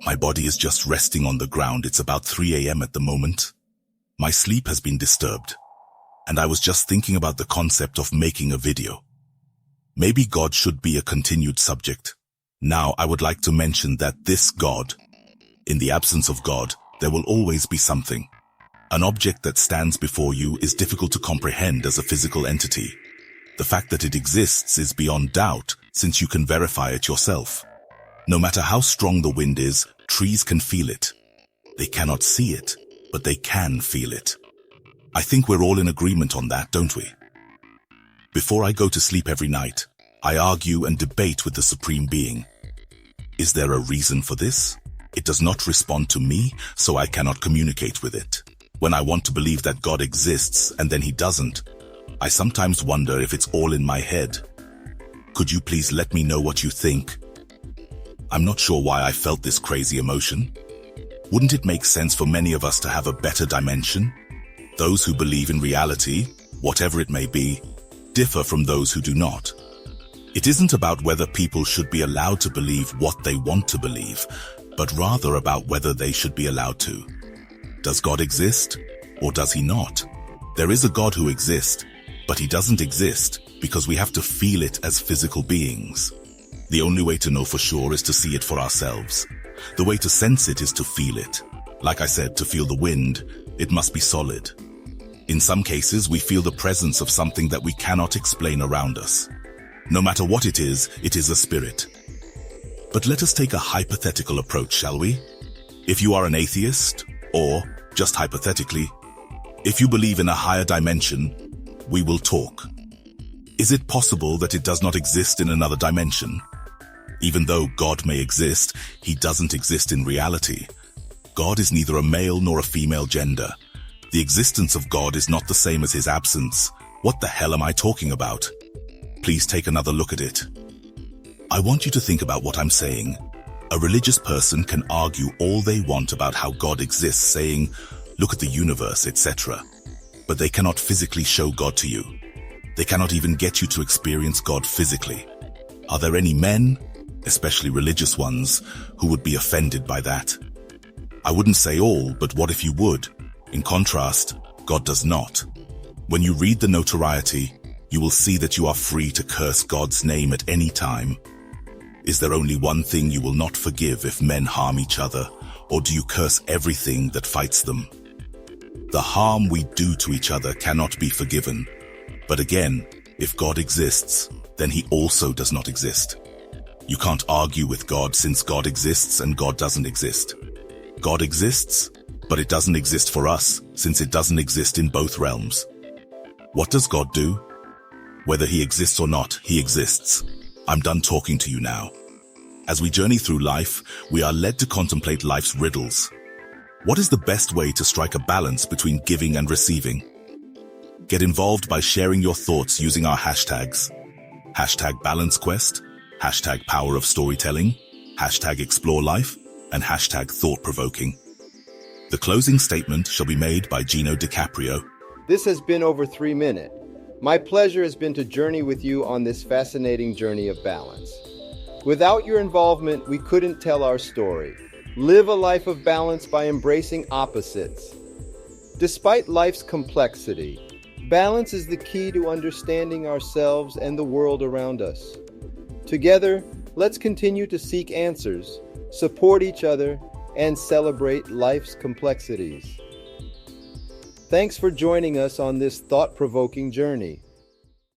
My body is just resting on the ground. It's about 3 a.m. at the moment. My sleep has been disturbed, and I was just thinking about the concept of making a video. Maybe God should be a continued subject. Now, I would like to mention that this God, in the absence of God, there will always be something. An object that stands before you is difficult to comprehend as a physical entity. The fact that it exists is beyond doubt, since you can verify it yourself. No matter how strong the wind is, trees can feel it. They cannot see it, but they can feel it. I think we're all in agreement on that, don't we? Before I go to sleep every night, I argue and debate with the Supreme Being. Is there a reason for this? It does not respond to me, so I cannot communicate with it. When I want to believe that God exists and then he doesn't, I sometimes wonder if it's all in my head. Could you please let me know what you think? I'm not sure why I felt this crazy emotion. Wouldn't it make sense for many of us to have a better dimension? Those who believe in reality, whatever it may be, differ from those who do not. It isn't about whether people should be allowed to believe what they want to believe, but rather about whether they should be allowed to. Does God exist, or does he not? There is a God who exists, but he doesn't exist because we have to feel it as physical beings. The only way to know for sure is to see it for ourselves. The way to sense it is to feel it. Like I said, to feel the wind, it must be solid. In some cases, we feel the presence of something that we cannot explain around us. No matter what it is a spirit. But let us take a hypothetical approach, shall we? If you are an atheist, or, just hypothetically, if you believe in a higher dimension, we will talk. Is it possible that it does not exist in another dimension? Even though God may exist, he doesn't exist in reality. God is neither a male nor a female gender. The existence of God is not the same as his absence. What the hell am I talking about? Please take another look at it. I want you to think about what I'm saying. A religious person can argue all they want about how God exists, saying, look at the universe, etc. But they cannot physically show God to you. They cannot even get you to experience God physically. Are there any men, especially religious ones, who would be offended by that? I wouldn't say all, but what if you would? In contrast, God does not. When you read the notoriety, you will see that you are free to curse God's name at any time. Is there only one thing you will not forgive if men harm each other, or do you curse everything that fights them? The harm we do to each other cannot be forgiven. But again, if God exists, then he also does not exist. You can't argue with God since God exists and God doesn't exist. God exists, but it doesn't exist for us since it doesn't exist in both realms. What does God do? Whether he exists or not, he exists. I'm done talking to you now. As we journey through life, we are led to contemplate life's riddles. What is the best way to strike a balance between giving and receiving? Get involved by sharing your thoughts using our hashtags. #BalanceQuest, #PowerOfStorytelling, #ExploreLife, and #ThoughtProvoking. The closing statement shall be made by Gino DiCaprio. This has been over 3 minutes. My pleasure has been to journey with you on this fascinating journey of balance. Without your involvement, we couldn't tell our story. Live a life of balance by embracing opposites. Despite life's complexity, balance is the key to understanding ourselves and the world around us. Together, let's continue to seek answers, support each other, and celebrate life's complexities. Thanks for joining us on this thought-provoking journey.